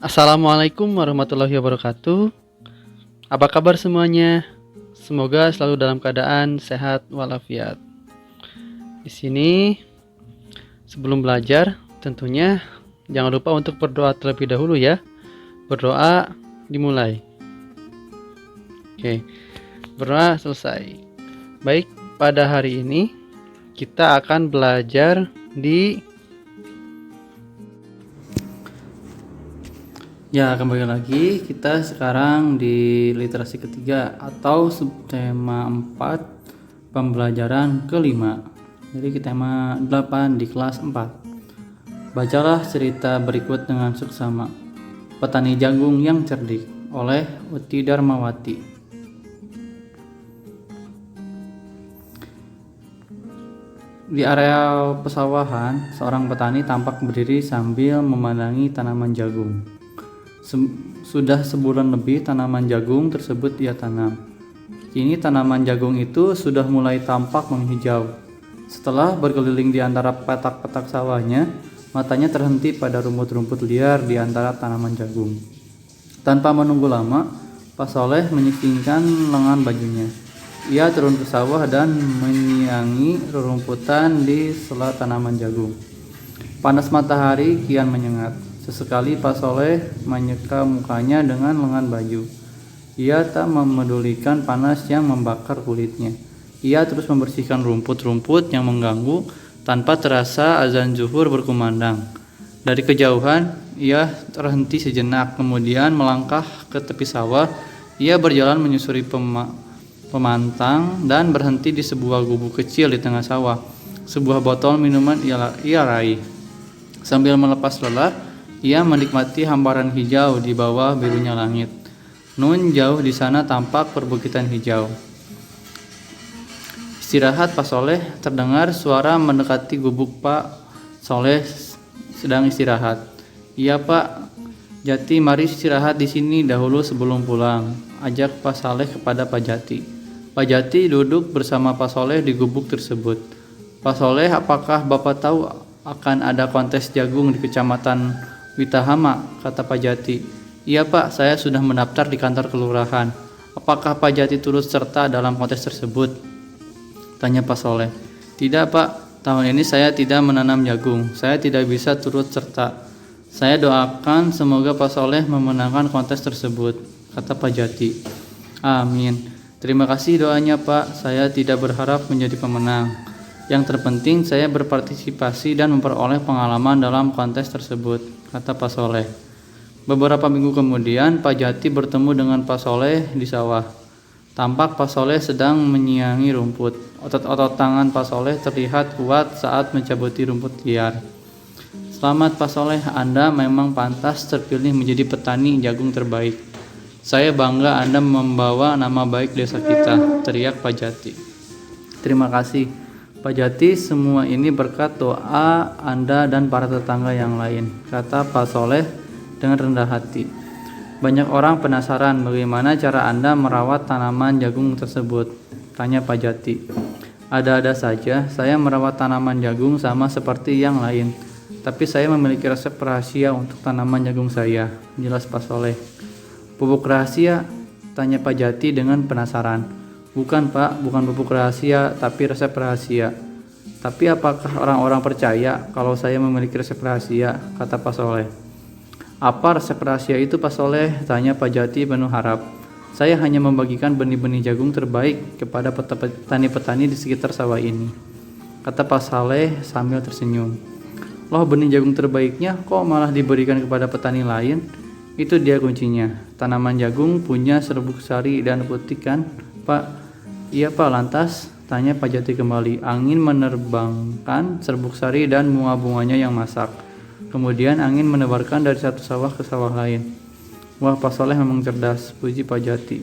Assalamualaikum warahmatullahi wabarakatuh. Apa kabar semuanya? Semoga selalu dalam keadaan sehat walafiat. Di sini sebelum belajar tentunya jangan lupa untuk berdoa terlebih dahulu ya. Berdoa dimulai. Oke, berdoa selesai. Baik, pada hari ini kita akan belajar di kembali lagi kita sekarang di literasi ketiga atau subtema 4 pembelajaran kelima. Jadi kita tema 8 di kelas 4. Bacalah cerita berikut dengan seksama. Petani jagung yang cerdik oleh Uti Darmawati. Di area pesawahan, seorang petani tampak berdiri sambil memandangi tanaman jagung. Sudah sebulan lebih tanaman jagung tersebut ia tanam. Kini tanaman jagung itu sudah mulai tampak menghijau. Setelah berkeliling di antara petak-petak sawahnya, matanya terhenti pada rumput-rumput liar di antara tanaman jagung. Tanpa menunggu lama, Pak Soleh menyingkingkan lengan bajunya. Ia turun ke sawah dan menyiangi rerumputan di sela tanaman jagung. Panas matahari kian menyengat. Sesekali Pak Soleh menyeka mukanya dengan lengan baju. Ia tak memedulikan panas yang membakar kulitnya. Ia terus membersihkan rumput-rumput yang mengganggu. Tanpa terasa azan zuhur berkumandang. Dari kejauhan, ia terhenti sejenak, kemudian melangkah ke tepi sawah. Ia berjalan menyusuri pemantang dan berhenti di sebuah gubuk kecil di tengah sawah. Sebuah botol minuman ia raih. Sambil melepas lelah, ia menikmati hamparan hijau di bawah birunya langit. Nun jauh di sana tampak perbukitan hijau. Istirahat Pak Soleh, terdengar suara mendekati gubuk. Pak Soleh sedang istirahat. Iya Pak, Jati mari istirahat di sini dahulu sebelum pulang, ajak Pak Soleh kepada Pak Jati. Pak Jati duduk bersama Pak Soleh di gubuk tersebut. Pak Soleh, apakah Bapak tahu akan ada kontes jagung di Kecamatan Witahama, kata Pak Jati. Iya Pak, saya sudah mendaftar di kantor kelurahan. Apakah Pak Jati turut serta dalam kontes tersebut? Tanya Pak Soleh. Tidak Pak, tahun ini saya tidak menanam jagung. Saya tidak bisa turut serta. Saya doakan semoga Pak Soleh memenangkan kontes tersebut, kata Pak Jati. Amin. Terima kasih doanya Pak, saya tidak berharap menjadi pemenang. Yang terpenting saya berpartisipasi dan memperoleh pengalaman dalam kontes tersebut, kata Pak Soleh. Beberapa minggu kemudian Pak Jati bertemu dengan Pak Soleh di sawah. Tampak Pak Soleh sedang menyiangi rumput. Otot-otot tangan Pak Soleh terlihat kuat saat mencabuti rumput liar. Selamat Pak Soleh, Anda memang pantas terpilih menjadi petani jagung terbaik. Saya bangga Anda membawa nama baik desa kita, teriak Pak Jati. Terima kasih Pak Jati, semua ini berkat doa Anda dan para tetangga yang lain, kata Pak Soleh dengan rendah hati. Banyak orang penasaran bagaimana cara Anda merawat tanaman jagung tersebut, tanya Pak Jati. Ada-ada saja, saya merawat tanaman jagung sama seperti yang lain, tapi saya memiliki resep rahasia untuk tanaman jagung saya, jelas Pak Soleh. Pupuk rahasia? Tanya Pak Jati dengan penasaran. Bukan Pak, bukan pupuk rahasia, tapi resep rahasia. Tapi apakah orang-orang percaya kalau saya memiliki resep rahasia, kata Pak Soleh. Apa resep rahasia itu Pak Soleh, tanya Pak Jati penuh harap. Saya hanya membagikan benih-benih jagung terbaik kepada petani-petani di sekitar sawah ini, kata Pak Soleh sambil tersenyum. Loh, benih jagung terbaiknya kok malah diberikan kepada petani lain? Itu dia kuncinya. Tanaman jagung punya serbuk sari dan putih kan, Pak? Iya Pak, lantas? Tanya Pak Jati kembali. Angin menerbangkan serbuk sari dan bunga-bunganya yang masak. Kemudian angin menebarkan dari satu sawah ke sawah lain. Wah, Pak Soleh memang cerdas, puji Pak Jati.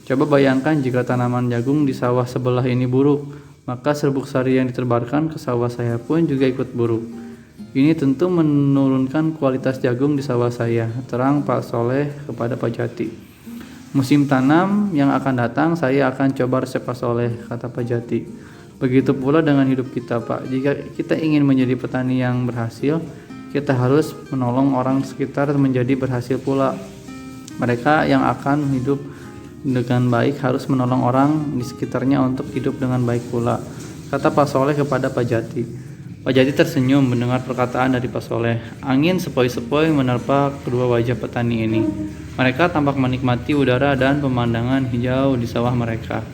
Coba bayangkan jika tanaman jagung di sawah sebelah ini buruk, maka serbuk sari yang ditebarkan ke sawah saya pun juga ikut buruk. Ini tentu menurunkan kualitas jagung di sawah saya, terang Pak Soleh kepada Pak Jati. Musim tanam yang akan datang saya akan coba resep Pak Soleh, kata Pak Jati. Begitu pula dengan hidup kita Pak. Jika kita ingin menjadi petani yang berhasil, kita harus menolong orang sekitar menjadi berhasil pula. Mereka yang akan hidup dengan baik harus menolong orang di sekitarnya untuk hidup dengan baik pula, kata Pak Soleh kepada Pak Jati. Pak Jati tersenyum mendengar perkataan dari Pak Soleh. Angin sepoi-sepoi menerpa kedua wajah petani ini. Mereka tampak menikmati udara dan pemandangan hijau di sawah mereka.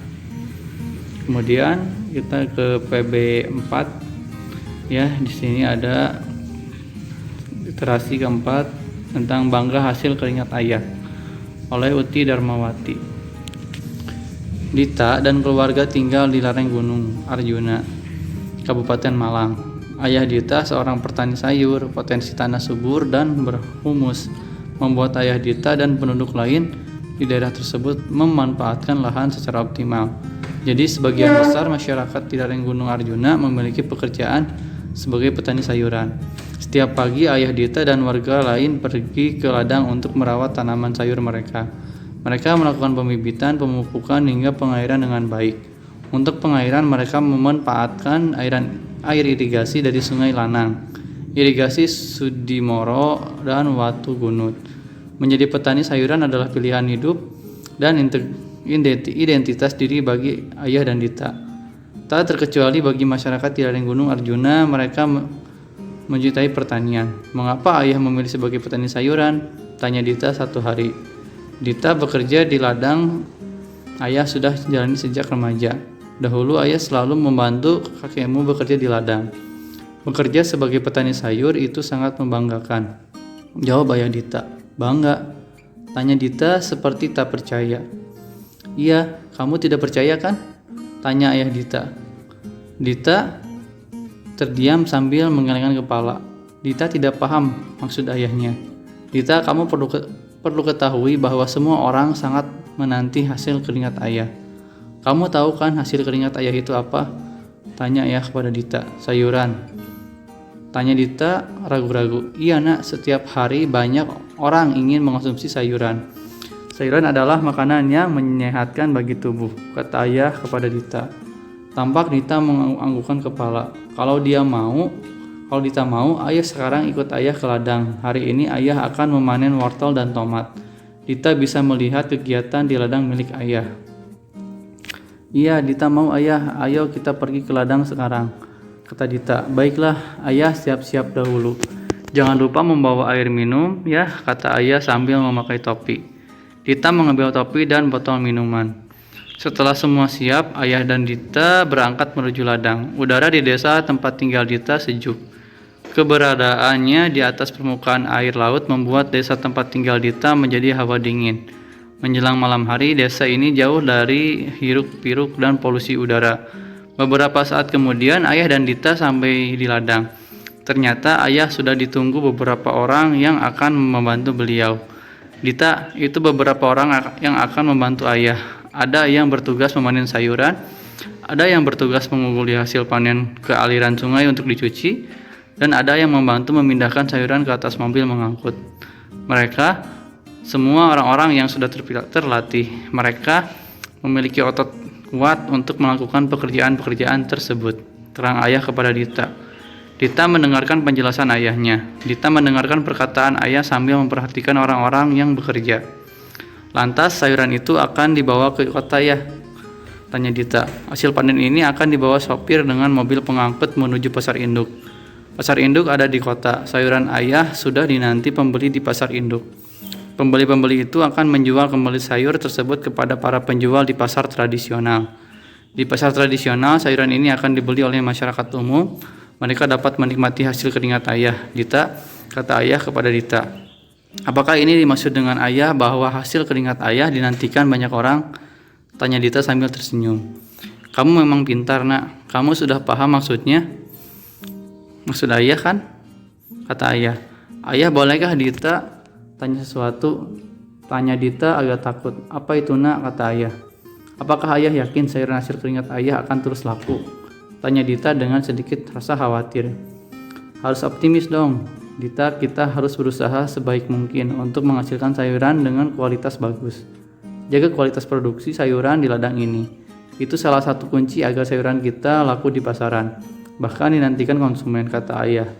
Kemudian kita ke PB 4. Ya, di sini ada literasi keempat tentang bangga hasil keringat ayah oleh Uti Darmawati. Dita dan keluarga tinggal di lereng Gunung Arjuna, Kabupaten Malang. Ayah Dita seorang petani sayur, potensi tanah subur dan berhumus, membuat ayah Dita dan penduduk lain di daerah tersebut memanfaatkan lahan secara optimal. Jadi sebagian besar masyarakat di lereng Gunung Arjuna memiliki pekerjaan sebagai petani sayuran. Setiap pagi ayah Dita dan warga lain pergi ke ladang untuk merawat tanaman sayur mereka. Mereka melakukan pembibitan, pemupukan hingga pengairan dengan baik. Untuk pengairan mereka memanfaatkan air irigasi dari Sungai Lanang, irigasi Sudimoro dan Watu Gunut. Menjadi petani sayuran adalah pilihan hidup dan identitas diri bagi ayah dan Dita. Tak terkecuali bagi masyarakat di lereng Gunung Arjuna, mereka mencintai pertanian. Mengapa ayah memilih sebagai petani sayuran? Tanya Dita satu hari. Dita bekerja di ladang ayah sudah jalani sejak remaja. Dahulu ayah selalu membantu kakekmu bekerja di ladang. Bekerja sebagai petani sayur itu sangat membanggakan. Jawab ayah Dita. Bangga? Tanya Dita seperti tak percaya. Iya, kamu tidak percaya kan? Tanya ayah Dita. Dita terdiam sambil menggelengkan kepala. Dita tidak paham maksud ayahnya. Dita, kamu perlu ketahui bahwa semua orang sangat menanti hasil keringat ayah. Kamu tahu kan hasil keringat ayah itu apa? Tanya ayah kepada Dita. Sayuran. Tanya Dita ragu-ragu. Iya nak, setiap hari banyak orang ingin mengonsumsi sayuran. Sayuran adalah makanan yang menyehatkan bagi tubuh, kata ayah kepada Dita. Tampak Dita menganggukkan kepala. Kalau Dita mau, ayah sekarang ikut ayah ke ladang. Hari ini ayah akan memanen wortel dan tomat. Dita bisa melihat kegiatan di ladang milik ayah. Iya, Dita mau ayah. Ayo kita pergi ke ladang sekarang, kata Dita. Baiklah, ayah siap-siap dahulu. Jangan lupa membawa air minum ya, kata ayah sambil memakai topi. Dita mengambil topi dan botol minuman. Setelah semua siap, ayah dan Dita berangkat menuju ladang. Udara di desa tempat tinggal Dita sejuk. Keberadaannya di atas permukaan air laut membuat desa tempat tinggal Dita menjadi hawa dingin. Menjelang malam hari, desa ini jauh dari hiruk-pikuk dan polusi udara. Beberapa saat kemudian, ayah dan Dita sampai di ladang. Ternyata ayah sudah ditunggu beberapa orang yang akan membantu beliau. Dita, itu beberapa orang yang akan membantu ayah. Ada yang bertugas memanen sayuran, ada yang bertugas menguguli hasil panen ke aliran sungai untuk dicuci, dan ada yang membantu memindahkan sayuran ke atas mobil mengangkut. Mereka semua orang-orang yang sudah terlatih. Mereka memiliki otot kuat untuk melakukan pekerjaan-pekerjaan tersebut, terang ayah kepada Dita. Dita mendengarkan penjelasan ayahnya. Dita mendengarkan perkataan ayah sambil memperhatikan orang-orang yang bekerja. Lantas sayuran itu akan dibawa ke kota ya? Tanya Dita. Hasil panen ini akan dibawa sopir dengan mobil pengangkut menuju pasar induk. Pasar induk ada di kota. Sayuran ayah sudah dinanti pembeli di pasar induk. Pembeli-pembeli itu akan menjual kembali sayur tersebut kepada para penjual di pasar tradisional. Di pasar tradisional, sayuran ini akan dibeli oleh masyarakat umum. Mereka dapat menikmati hasil keringat ayah. Dita, kata ayah kepada Dita. Apakah ini dimaksud dengan ayah bahwa hasil keringat ayah dinantikan banyak orang? Tanya Dita sambil tersenyum. Kamu memang pintar nak. Kamu sudah paham maksudnya? Maksud ayah kan? Kata ayah. Ayah, bolehkah Dita tanya sesuatu? Tanya Dita agak takut. Apa itu nak? Kata ayah. Apakah ayah yakin sayuran hasil keringat ayah akan terus laku? Tanya Dita dengan sedikit rasa khawatir. Harus optimis dong, Dita. Kita harus berusaha sebaik mungkin untuk menghasilkan sayuran dengan kualitas bagus. Jaga kualitas produksi sayuran di ladang ini. Itu salah satu kunci agar sayuran kita laku di pasaran, bahkan dinantikan konsumen, kata ayah.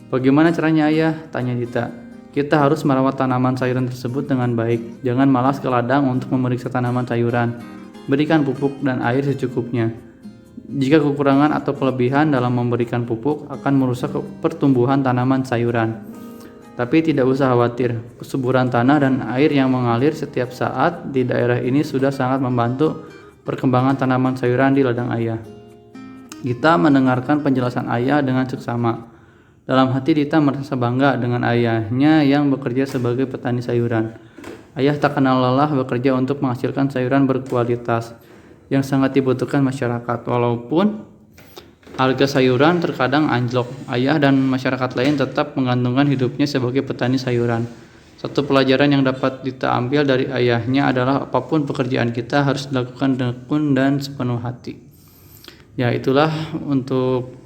Bagaimana caranya ayah? Tanya Dita. Kita harus merawat tanaman sayuran tersebut dengan baik. Jangan malas ke ladang untuk memeriksa tanaman sayuran. Berikan pupuk dan air secukupnya. Jika kekurangan atau kelebihan dalam memberikan pupuk akan merusak pertumbuhan tanaman sayuran. Tapi tidak usah khawatir, kesuburan tanah dan air yang mengalir setiap saat di daerah ini sudah sangat membantu perkembangan tanaman sayuran di ladang ayah. Dita mendengarkan penjelasan ayah dengan seksama. Dalam hati Dita merasa bangga dengan ayahnya yang bekerja sebagai petani sayuran. Ayah tak kenal lelah bekerja untuk menghasilkan sayuran berkualitas yang sangat dibutuhkan masyarakat. Walaupun harga sayuran terkadang anjlok, ayah dan masyarakat lain tetap menggantungkan hidupnya sebagai petani sayuran. Satu pelajaran yang dapat Dita ambil dari ayahnya adalah apapun pekerjaan kita harus dilakukan tekun dan sepenuh hati. Ya, itulah untuk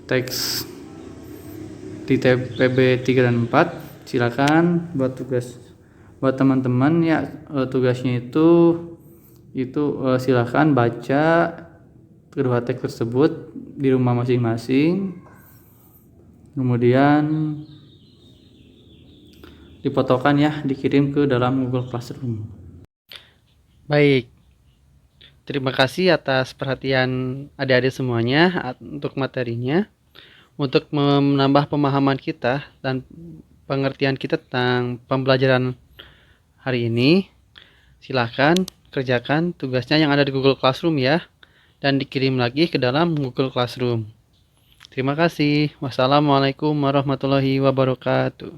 teks di TPB 3 dan 4. Silakan buat tugas buat teman-teman ya, tugasnya itu silakan baca kedua teks tersebut di rumah masing-masing, kemudian difotokan ya, dikirim ke dalam Google Classroom. Baik, terima kasih atas perhatian adik-adik semuanya untuk materinya. Untuk menambah pemahaman kita dan pengertian kita tentang pembelajaran hari ini, silahkan kerjakan tugasnya yang ada di Google Classroom ya, dan dikirim lagi ke dalam Google Classroom. Terima kasih. Wassalamualaikum warahmatullahi wabarakatuh.